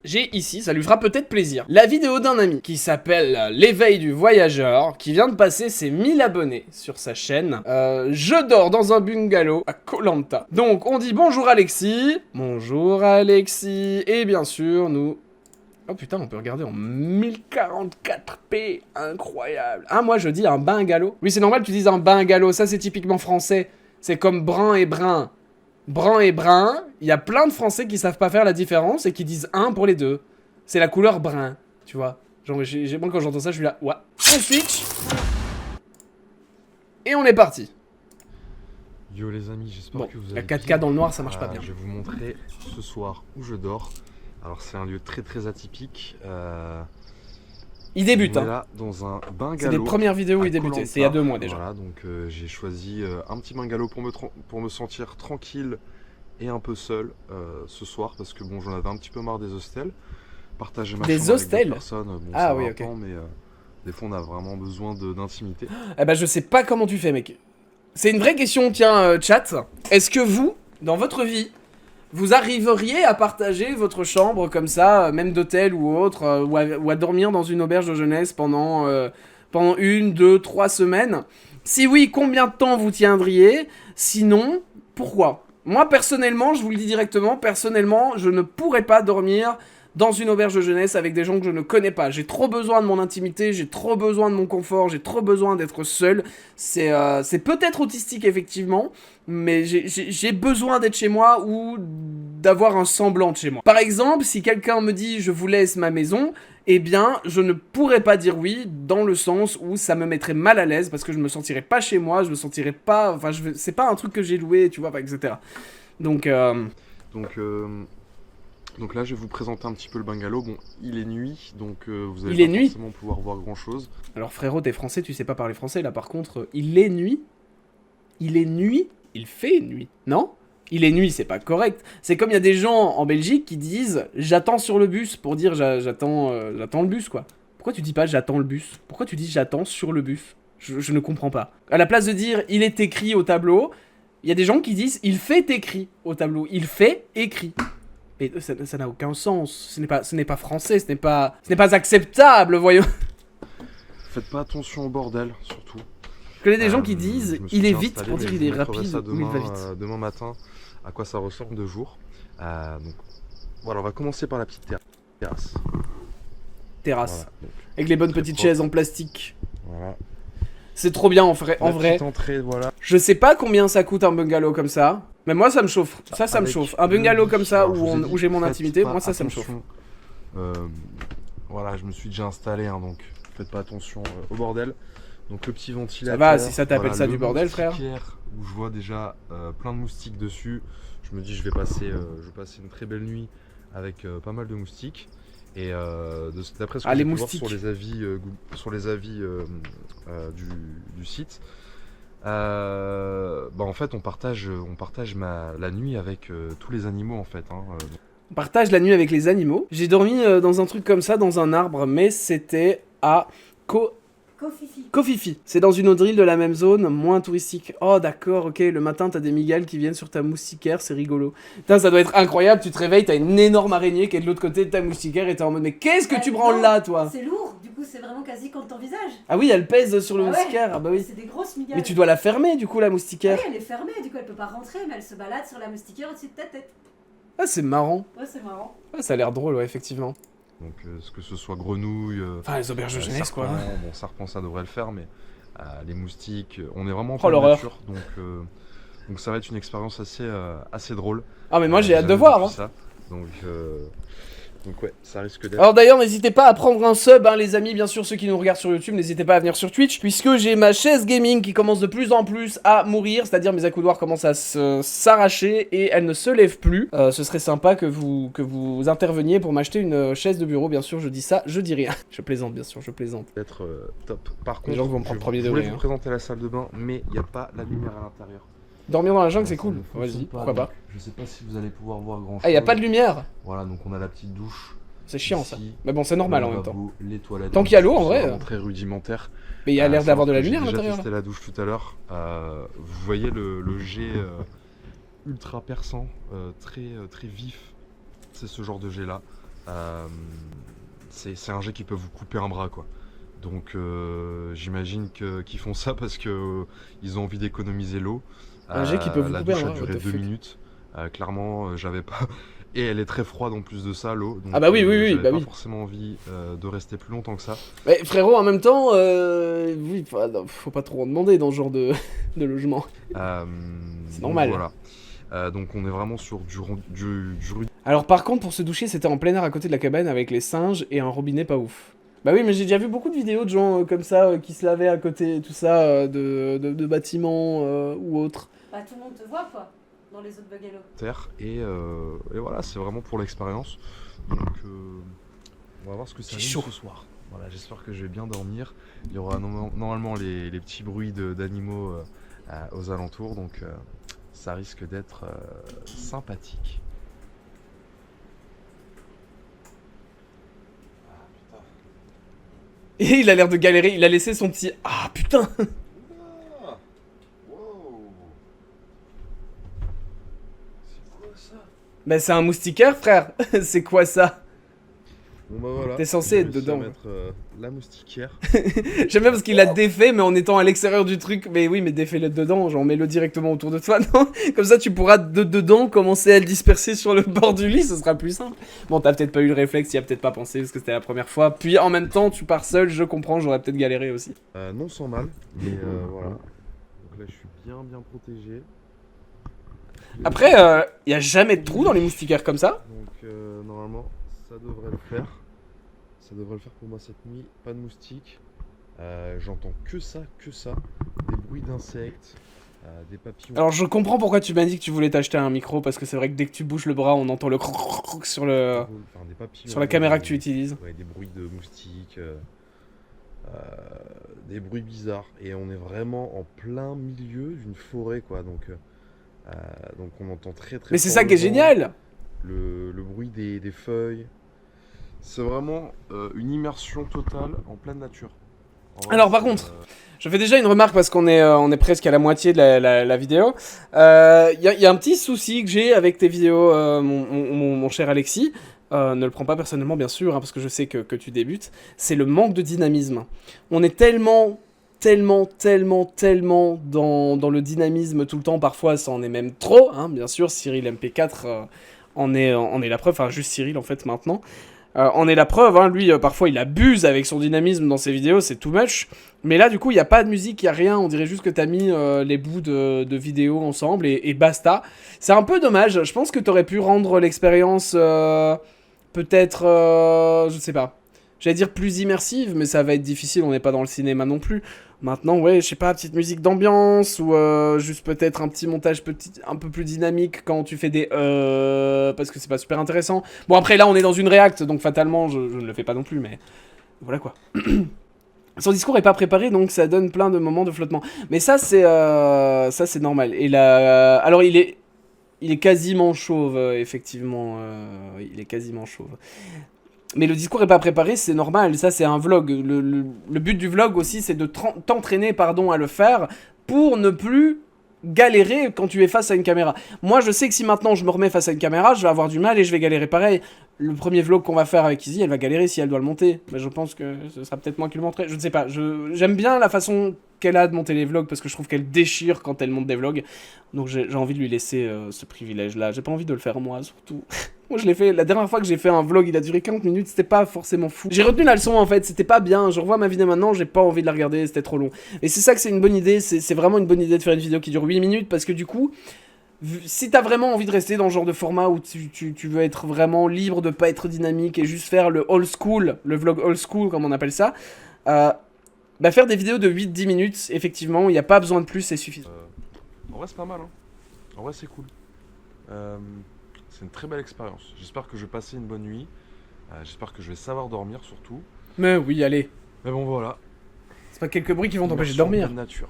j'ai ici, ça lui fera peut-être plaisir, la vidéo d'un ami qui s'appelle L'éveil du voyageur, qui vient de passer ses 1000 abonnés sur sa chaîne. Je dors dans un bungalow à Koh Lanta. Donc on dit bonjour Alexis, bonjour Alexis, et bien sûr nous... Oh putain, on peut regarder en 1044p, incroyable. Ah, moi je dis un bungalow. Oui, c'est normal que tu dises un bungalow, ça c'est typiquement français. C'est comme brun et brun. Brun et brun, il y a plein de Français qui savent pas faire la différence et qui disent un pour les deux. C'est la couleur brun, tu vois. Genre, moi quand j'entends ça, je suis là, ouais. On switch. Et on est parti. Yo les amis, j'espère que vous allez la 4K dans le noir, ça marche pas bien. Je vais vous montrer ce soir où je dors. Alors c'est un lieu très atypique. Il débute, on est là dans un bungalow. C'est des premières vidéos où il débutait, c'est il y a 2 mois déjà. Voilà, donc j'ai choisi un petit bungalow pour me sentir tranquille et un peu seul ce soir, parce que bon, j'en avais un petit peu marre des hostels. Partager ma chambre avec d'autres personnes, bon, ah ça oui, va ok. pas, mais des fois on a vraiment besoin d'intimité. Eh ben je sais pas comment tu fais, mec. C'est une vraie question, tiens, chat. Est-ce que vous, dans votre vie, vous arriveriez à partager votre chambre comme ça, même d'hôtel ou autre, ou à dormir dans une auberge de jeunesse pendant 1, 2, 3 semaines? Si oui, combien de temps vous tiendriez? Sinon, pourquoi? Moi, personnellement, je vous le dis directement, personnellement, je ne pourrais pas dormir dans une auberge de jeunesse avec des gens que je ne connais pas. J'ai trop besoin de mon intimité, j'ai trop besoin de mon confort, j'ai trop besoin d'être seul. C'est peut-être autistique, effectivement, mais j'ai besoin d'être chez moi ou d'avoir un semblant de chez moi. Par exemple, si quelqu'un me dit « je vous laisse ma maison », eh bien, je ne pourrais pas dire oui, dans le sens où ça me mettrait mal à l'aise, parce que je me sentirais pas chez moi, je me sentirais pas... Enfin, c'est pas un truc que j'ai loué, tu vois, etc. Donc là, je vais vous présenter un petit peu le bungalow. Bon, il est nuit, donc vous allez pas forcément pouvoir voir grand-chose. Alors frérot, t'es français, tu sais pas parler français, là par contre, il est nuit. Il est nuit. Il fait nuit, non? Il est nuit, c'est pas correct. C'est comme il y a des gens en Belgique qui disent « j'attends sur le bus » pour dire j'attends le bus, quoi. Pourquoi tu dis pas « j'attends le bus » ? Pourquoi tu dis « j'attends sur le bus » ? Je ne comprends pas. À la place de dire « il est écrit au tableau », il y a des gens qui disent « il fait écrit au tableau ». Il fait écrit. Mais ça n'a aucun sens. Ce n'est pas français, ce n'est pas acceptable, voyons. Faites pas attention au bordel, surtout. Je connais des gens qui disent « il est vite » pour dire « il est rapide » ou « il va vite ». Demain matin, à quoi ça ressemble de jour. Donc, voilà, on va commencer par la petite terrasse. Terrasse. Voilà, avec les bonnes petites chaises en plastique. Voilà. C'est trop bien en vrai. Entrée, voilà. Je sais pas combien ça coûte un bungalow comme ça. Mais moi ça me chauffe. Ça me chauffe. Un bungalow comme ça où j'ai mon intimité, moi ça me chauffe. Voilà, je me suis déjà installé, hein, donc faites pas attention au bordel. Donc le petit ventilateur. Ça va, si ça t'appelle ça du bordel, frère. Où je vois déjà plein de moustiques dessus. Je me dis je vais passer une très belle nuit avec pas mal de moustiques. Et d'après ce que j'ai pu voir sur les avis du site, en fait on partage la nuit avec tous les animaux en fait. On partage la nuit avec les animaux. J'ai dormi dans un truc comme ça, dans un arbre, mais c'était à Kofifi. C'est dans une autre île de la même zone, moins touristique. Oh d'accord, ok, le matin t'as des migales qui viennent sur ta moustiquaire, c'est rigolo. Putain, ça doit être incroyable, tu te réveilles, t'as une énorme araignée qui est de l'autre côté de ta moustiquaire et t'es en mode mais qu'est-ce que tu branles là toi? C'est lourd, du coup c'est vraiment quasi contre ton visage. Ah oui, elle pèse sur le moustiquaire, ah bah oui. C'est des grosses migales. Mais tu dois la fermer du coup la moustiquaire. Ah oui, elle est fermée, du coup elle peut pas rentrer, mais elle se balade sur la moustiquaire au-dessus de ta tête. Ah c'est marrant. Ouais, c'est marrant. Ah, ça a l'air drôle, ouais, effectivement. Donc que ce soit grenouilles, enfin les auberges de jeunesse quoi. Bon, serpent ça devrait le faire, mais les moustiques, on est vraiment en pleine nature, donc ça va être une expérience assez drôle. Ah mais moi j'ai hâte de voir. Hein. Ça. Donc ouais, ça risque d'être... Alors d'ailleurs, n'hésitez pas à prendre un sub, hein, les amis, bien sûr, ceux qui nous regardent sur YouTube, n'hésitez pas à venir sur Twitch, puisque j'ai ma chaise gaming qui commence de plus en plus à mourir, c'est-à-dire mes accoudoirs commencent à s'arracher et elle ne se lève plus. Ce serait sympa que vous interveniez pour m'acheter une chaise de bureau, bien sûr, je dis ça, je dis rien. Je plaisante, bien sûr, je plaisante. Être top. Par contre, les gens vont me prendre premier je degré. voulais vous présenter la salle de bain, mais il n'y a pas la lumière à l'intérieur. Dormir dans la jungle, c'est cool. Vas-y, pourquoi pas. Je sais pas si vous allez pouvoir voir grand chose. Ah, y a pas de lumière. Voilà, donc on a la petite douche. C'est chiant ici, ça. Mais bon, c'est normal en même temps. Les toilettes. Tant qu'il y a l'eau en vrai. Très rudimentaire. Mais il y a l'air d'avoir de la lumière à J'ai l'intérieur. testé la douche tout à l'heure. Vous voyez le jet ultra perçant, très vif. C'est ce genre de jet là. c'est un jet qui peut vous couper un bras, quoi. Donc j'imagine qu'ils font ça parce que ils ont envie d'économiser l'eau. Un jet qui peut vous couper un bras. La douche a duré 2 minutes. Clairement, j'avais pas. Et elle est très froide en plus de ça, l'eau. Ah bah oui, oui, j'avais pas oui. forcément envie de rester plus longtemps que ça. Mais frérot, en même temps, oui, faut pas trop en demander dans ce genre de logement. C'est normal. Voilà. Donc on est vraiment sur du. Alors par contre, pour se doucher, c'était en plein air à côté de la cabane avec les singes et un robinet pas ouf. Bah oui, mais j'ai déjà vu beaucoup de vidéos de gens comme ça qui se lavaient à côté, tout ça, de bâtiments ou autres. Bah tout le monde te voit quoi, dans les autres bungalows. Terre et voilà, c'est vraiment pour l'expérience. Donc on va voir ce que ça donne ce soir. Voilà, j'espère que je vais bien dormir. Il y aura normalement les petits bruits d'animaux aux alentours, donc ça risque d'être sympathique. Et il a l'air de galérer, il a laissé son petit... Ah putain. Ah, wow. C'est quoi ça? Bah c'est un moustiquaire frère. C'est quoi ça? Bon bah voilà. T'es censé être dedans. Mettre la moustiquaire. J'aime bien parce qu'il l'a défait mais en étant à l'extérieur du truc. Mais oui mais défais-le dedans, genre mets-le directement autour de toi, non? Comme ça tu pourras dedans commencer à le disperser sur le bord du lit, ce sera plus simple. Bon t'as peut-être pas eu le réflexe, y a peut-être pas pensé parce que c'était la première fois. Puis en même temps tu pars seul, je comprends, j'aurais peut-être galéré aussi. Non sans mal, mais voilà. Donc là je suis bien protégé. Après y a jamais de trou dans les moustiquaires comme ça. Donc normalement ça devrait le faire. Ça devrait le faire pour moi cette nuit. Pas de moustiques. J'entends que ça. Des bruits d'insectes, des papillons. Alors je comprends pourquoi tu m'as dit que tu voulais t'acheter un micro, parce que c'est vrai que dès que tu bouges le bras, on entend le croc sur le... Enfin, des papillons, sur la caméra que tu utilises. Ouais, des bruits de moustiques, des bruits bizarres. Et on est vraiment en plein milieu d'une forêt, quoi. Donc on entend très. Mais c'est ça qui est génial. Le bruit des feuilles. C'est vraiment une immersion totale en pleine nature. Vrai, alors par contre, je fais déjà une remarque parce qu'on est presque à la moitié de la vidéo. Y a un petit souci que j'ai avec tes vidéos, mon cher Alexis. Ne le prends pas personnellement bien sûr, hein, parce que je sais que tu débutes. C'est le manque de dynamisme. On est tellement dans le dynamisme tout le temps. Parfois ça en est même trop, hein, bien sûr. Cyril MP4 en est la preuve. Enfin juste Cyril en fait maintenant. En est la preuve, hein, lui parfois il abuse avec son dynamisme dans ses vidéos, c'est too much. Mais là du coup il n'y a pas de musique, il n'y a rien, on dirait juste que t'as mis les bouts de vidéos ensemble et basta. C'est un peu dommage, je pense que t'aurais pu rendre l'expérience peut-être, je sais pas. J'allais dire plus immersive, mais ça va être difficile, on n'est pas dans le cinéma non plus. Maintenant, ouais, je sais pas, petite musique d'ambiance, ou juste peut-être un petit montage un peu plus dynamique quand tu fais des parce que c'est pas super intéressant. Bon, après, là, on est dans une réacte, donc fatalement, je ne le fais pas non plus, mais voilà quoi. Son discours est pas préparé, donc ça donne plein de moments de flottement. Mais ça, c'est normal. Et là, alors, il est quasiment chauve, effectivement. Il est quasiment chauve. Mais le discours est pas préparé, c'est normal, ça c'est un vlog. Le but du vlog aussi, c'est de t'entraîner à le faire pour ne plus galérer quand tu es face à une caméra. Moi je sais que si maintenant je me remets face à une caméra, je vais avoir du mal et je vais galérer pareil. Le premier vlog qu'on va faire avec Izzy, elle va galérer si elle doit le monter. Mais je pense que ce sera peut-être moi qui le monterai, je ne sais pas. J'aime bien la façon qu'elle a de monter les vlogs parce que je trouve qu'elle déchire quand elle monte des vlogs. Donc j'ai envie de lui laisser ce privilège-là. J'ai pas envie de le faire moi, surtout. Moi je l'ai fait, la dernière fois que j'ai fait un vlog, il a duré 40 minutes, c'était pas forcément fou. J'ai retenu la leçon en fait, c'était pas bien. Je revois ma vidéo maintenant, j'ai pas envie de la regarder, c'était trop long. Et c'est ça que c'est une bonne idée, c'est vraiment une bonne idée de faire une vidéo qui dure 8 minutes parce que du coup, si t'as vraiment envie de rester dans ce genre de format où tu veux être vraiment libre de pas être dynamique et juste faire le old school, le vlog old school comme on appelle ça, bah faire des vidéos de 8-10 minutes, effectivement, il n'y a pas besoin de plus, c'est suffisant. En vrai c'est pas mal, hein. En vrai c'est cool. C'est une très belle expérience. J'espère que je vais passer une bonne nuit. J'espère que je vais savoir dormir surtout. Mais oui, allez. Mais bon voilà. C'est pas quelques bruits qui vont t'empêcher de dormir. Nature.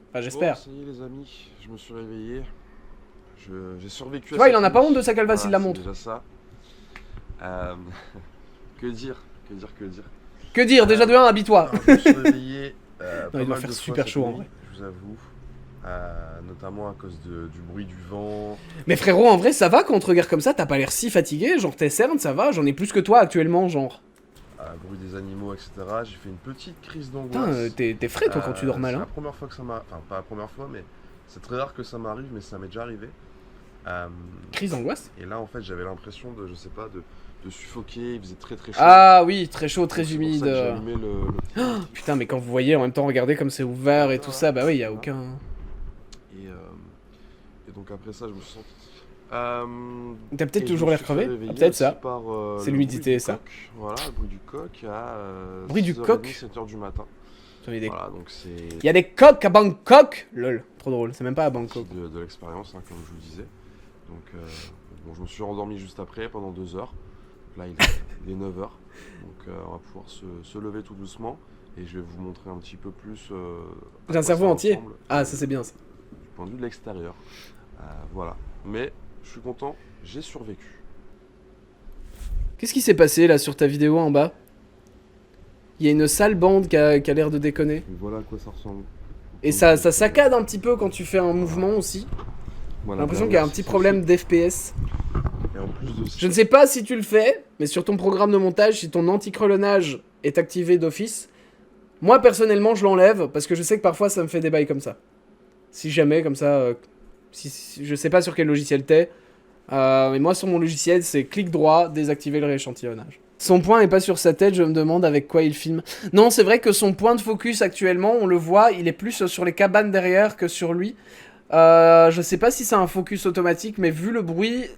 Enfin, j'espère. Bon, ça y est les amis, je me suis réveillé. J'ai survécu. Tu vois, il en a pas honte de sa calvasse, il la montre. C'est déjà ça. Que dire. Que dire, déjà de 1, habille-toi. Je me suis réveillé. Non, il doit faire super chaud en vrai. Je vous avoue. notamment à cause du bruit du vent. Mais frérot, en vrai, ça va quand on te regarde comme ça, t'as pas l'air si fatigué, genre tes cernes, ça va, j'en ai plus que toi actuellement, genre. Bruit des animaux, etc. J'ai fait une petite crise Putain, d'angoisse. t'es frais toi quand tu dors mal, C'est hein. la première fois que ça m'arrive, enfin pas la première fois, mais c'est très rare que ça m'arrive, mais ça m'est déjà arrivé. Crise d'angoisse? Et là, en fait, j'avais l'impression de, je sais pas, de suffoquer, il faisait très chaud. Ah oui, très chaud, très Donc, humide. C'est pour ça que j'ai allumé le Oh, putain, mais quand vous voyez en même temps, regardez comme c'est ouvert et tout ça, bah oui, y a aucun... Et donc après ça, je me sens... T'as peut-être toujours l'air crevé? Ah, peut-être ça. C'est l'humidité, ça. Voilà, le bruit du coq à bruit du coq 7h du matin. Voilà, donc c'est... Il y a des coqs à Bangkok. Lol, trop drôle, c'est même pas à Bangkok. De l'expérience, hein, comme je vous disais. Donc, bon, je me suis rendormi juste après, pendant 2 heures. Là, il est 9h. Donc, on va pouvoir se lever tout doucement. Et je vais vous montrer un petit peu plus... J'ai un cerveau entier. Ah, ça c'est bien, ça. Du point de vue de l'extérieur. Voilà. Mais, je suis content, j'ai survécu. Qu'est-ce qui s'est passé, là, sur ta vidéo, en bas? Il y a une sale bande qui a l'air de déconner. Et voilà à quoi ça ressemble. Et ça saccade un petit peu quand tu fais un mouvement aussi. Voilà, j'ai l'impression qu'il y a un petit problème d'FPS. Et en plus de ça... Je ne sais pas si tu le fais, mais sur ton programme de montage, si ton anti-crelonnage est activé d'office, moi personnellement je l'enlève parce que je sais que parfois ça me fait des bails comme ça. Si jamais, comme ça, si je sais pas sur quel logiciel t'es, mais moi sur mon logiciel c'est clic droit, désactiver le rééchantillonnage. Son point est pas sur sa tête, je me demande avec quoi il filme. Non, c'est vrai que son point de focus actuellement, on le voit, il est plus sur les cabanes derrière que sur lui. Je sais pas si c'est un focus automatique, mais vu le bruit,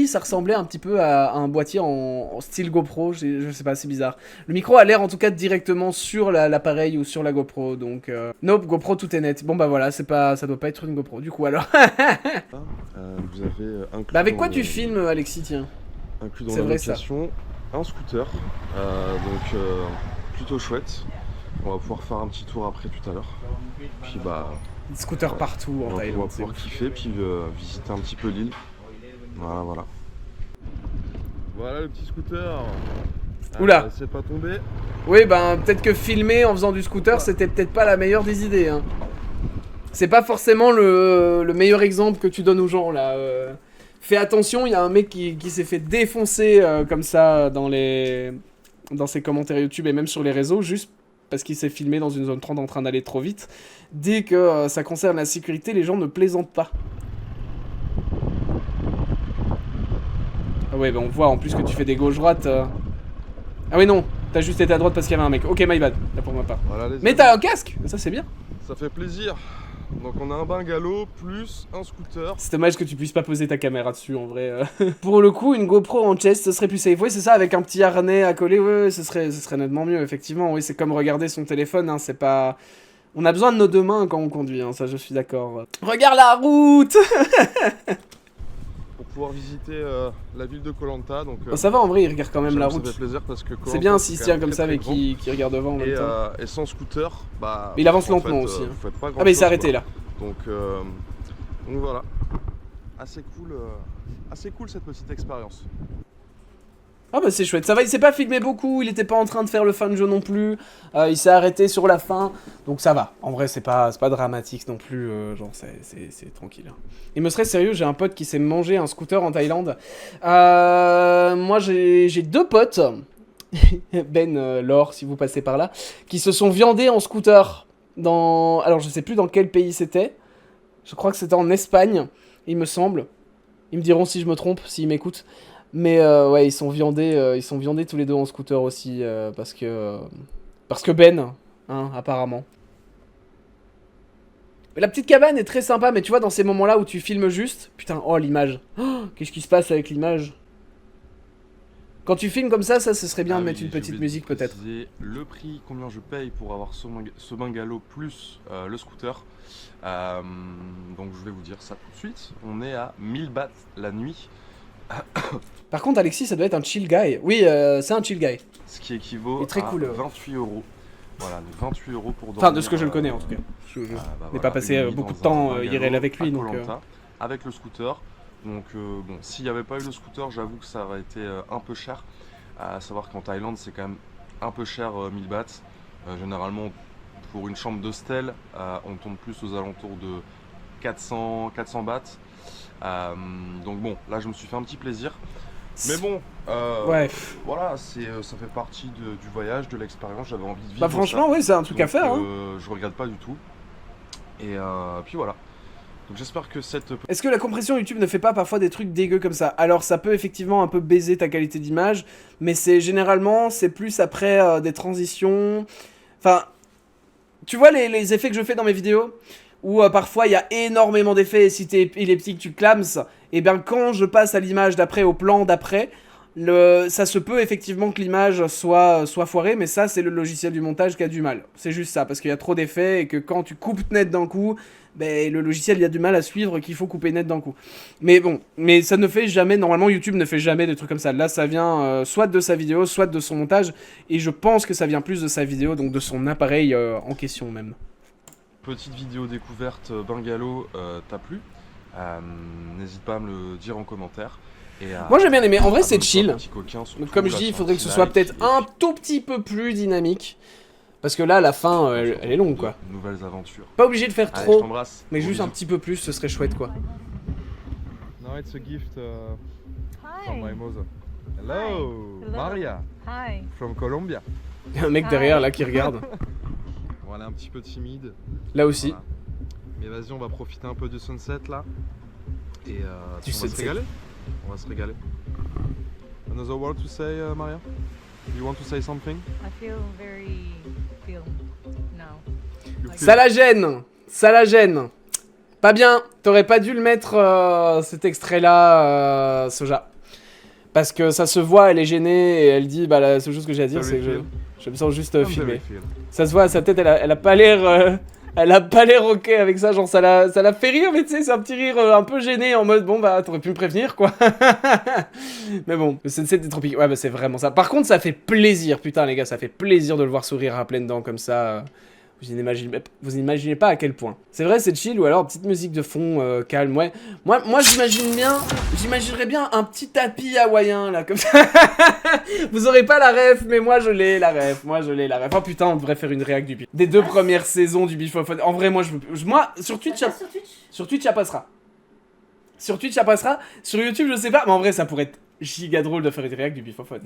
ça ressemblait un petit peu à un boîtier en style GoPro, je sais pas, c'est bizarre. Le micro a l'air en tout cas directement sur l'appareil ou sur la GoPro, donc... Nope, GoPro tout est net. Bon bah voilà, ça doit pas être une GoPro, du coup alors. Vous avez inclus bah avec quoi tu filmes, Alexis, tiens? Inclus dans la location, un scooter, donc plutôt chouette. On va pouvoir faire un petit tour après tout à l'heure. Puis bah... Scooter partout en Thaïlande. On va pouvoir kiffer, puis visiter un petit peu l'île. Voilà. Voilà le petit scooter. Oula, c'est pas tombé. Oui, ben peut-être que filmer en faisant du scooter, c'était peut-être pas la meilleure des idées. Hein. C'est pas forcément le meilleur exemple que tu donnes aux gens là. Fais attention, il y a un mec qui s'est fait défoncer comme ça dans ses commentaires YouTube et même sur les réseaux, juste parce qu'il s'est filmé dans une zone 30 en train d'aller trop vite. Dès que ça concerne la sécurité, les gens ne plaisantent pas. Ah ouais, bah on voit en plus que tu fais des gauche-droite. Ah oui non, t'as juste été à droite parce qu'il y avait un mec. Ok, my bad, là pour ma part. Voilà, mais t'as un casque, ça c'est bien. Ça fait plaisir. Donc on a un bungalow plus un scooter. C'est dommage que tu puisses pas poser ta caméra dessus en vrai. Pour le coup, une GoPro en chest, ce serait plus safe. Oui, c'est ça, avec un petit harnais à coller, ouais, ce serait nettement mieux, effectivement. Oui, c'est comme regarder son téléphone, hein, c'est pas... On a besoin de nos deux mains quand on conduit, hein, ça je suis d'accord. Regarde la route. Pour pouvoir visiter la ville de Koh Lanta, donc... ça va en vrai, il regarde quand même la route. Ça fait plaisir parce que c'est bien s'il se tient comme ça mais qu'il regarde devant en même temps. Et sans scooter, bah... Mais il avance lentement aussi. Hein. Pas Ah mais il s'est arrêté là. Donc voilà. Assez cool cette petite expérience. Ah bah c'est chouette, ça va, il s'est pas filmé beaucoup, il était pas en train de faire le fan jeu non plus, il s'est arrêté sur la fin, donc ça va. En vrai c'est pas dramatique non plus, genre c'est tranquille. Hein. Il me serait sérieux, j'ai un pote qui s'est mangé un scooter en Thaïlande. Moi j'ai deux potes, Ben, Laure si vous passez par là, qui se sont viandés en scooter dans... Alors je sais plus dans quel pays c'était, je crois que c'était en Espagne, il me semble. Ils me diront si je me trompe, s'ils m'écoutent. Mais ouais, ils sont viandés tous les deux en scooter aussi, parce que Ben, hein, apparemment. Mais la petite cabane est très sympa, mais tu vois, dans ces moments-là où tu filmes juste... Putain, oh, l'image. Oh, qu'est-ce qui se passe avec l'image? Quand tu filmes comme ça, ce serait bien de mettre une petite musique, peut-être. Le prix, combien je paye pour avoir ce bungalow plus le scooter. Donc je vais vous dire ça tout de suite. On est à 1000 bahts la nuit. Par contre, Alexis, ça doit être un chill guy. Oui, c'est un chill guy. Ce qui équivaut très à cool, 28 €. Voilà, 28 € pour dormir. Enfin, de ce que je le connais en tout cas. Je n'ai pas passé beaucoup de temps IRL avec lui. Donc, avec le scooter. Donc, bon, s'il n'y avait pas eu le scooter, j'avoue que ça aurait été un peu cher. À savoir qu'en Thaïlande, c'est quand même un peu cher 1000 bahts. Généralement, Pour une chambre d'hostel, on tourne plus aux alentours de 400 bahts. Donc bon, là je me suis fait un petit plaisir. Mais bon, voilà, ça fait partie du voyage, de l'expérience, j'avais envie de vivre. Bah franchement, oui, c'est un truc à faire. Hein. Je regrette pas du tout. Et puis voilà. Donc j'espère que cette... Est-ce que la compression YouTube ne fait pas parfois des trucs dégueux comme ça? Alors ça peut effectivement un peu baiser ta qualité d'image, mais généralement, c'est plus après des transitions... Enfin, tu vois les effets que je fais dans mes vidéos où parfois il y a énormément d'effets et si t'es épileptique tu clames, et bien quand je passe à l'image d'après, au plan d'après, ça se peut effectivement que l'image soit foirée, mais ça c'est le logiciel du montage qui a du mal. C'est juste ça, parce qu'il y a trop d'effets et que quand tu coupes net d'un coup, ben, le logiciel il a du mal à suivre qu'il faut couper net d'un coup. Mais bon, mais ça ne fait jamais, normalement YouTube ne fait jamais des trucs comme ça. Là ça vient soit de sa vidéo, soit de son montage, et je pense que ça vient plus de sa vidéo, donc de son appareil en question même. Petite vidéo découverte bungalow t'a plu, n'hésite pas à me le dire en commentaire. Moi j'ai bien aimé, en vrai c'est chill. Comme je dis, il faudrait que ce soit peut-être un tout petit peu plus dynamique. Parce que là, la fin, elle est longue quoi. Nouvelles aventures. Pas obligé de faire trop, mais Gros juste bisous. un petit peu plus, ce serait chouette quoi. No, it's a gift from my mother. Hello, Hello. Maria, Hi. from Colombia. Il y a un mec derrière là qui regarde. Bon, elle est un petit peu timide. Là aussi. Voilà. Mais vas-y, on va profiter un peu du sunset là. Et on va sunset. se régaler. On va se régaler. Another word to say, Maria? You want to say something? I feel now. You feel- Ça la gêne. Ça la gêne. Pas bien. T'aurais pas dû le mettre cet extrait là, Soja. Parce que ça se voit, elle est gênée et elle dit bah la seule chose que j'ai à dire c'est que je me sens juste I'm filmé. very feel. Ça se voit à sa tête, elle a pas l'air elle a pas l'air ok avec ça, genre ça la fait rire, mais tu sais, c'est un petit rire un peu gêné en mode bon bah t'aurais pu me prévenir quoi. Mais bon, le Sunset des Tropiques, ouais bah c'est vraiment ça. Par contre ça fait plaisir, putain les gars, ça fait plaisir de le voir sourire à pleines dents comme ça. Vous n'imaginez pas à quel point. C'est vrai, c'est chill, ou alors petite musique de fond calme, ouais. Moi j'imaginerais bien un petit tapis hawaïen, là, comme ça. Vous aurez pas la ref, mais moi je l'ai, la ref. Oh putain, on devrait faire une réac des 2 premières saisons du Bifophone. En vrai, moi, sur Twitch, sur Twitch, ça passera. Sur Twitch, ça passera. Sur YouTube, je sais pas, mais en vrai, ça pourrait être giga drôle de faire une réac du Bifophone.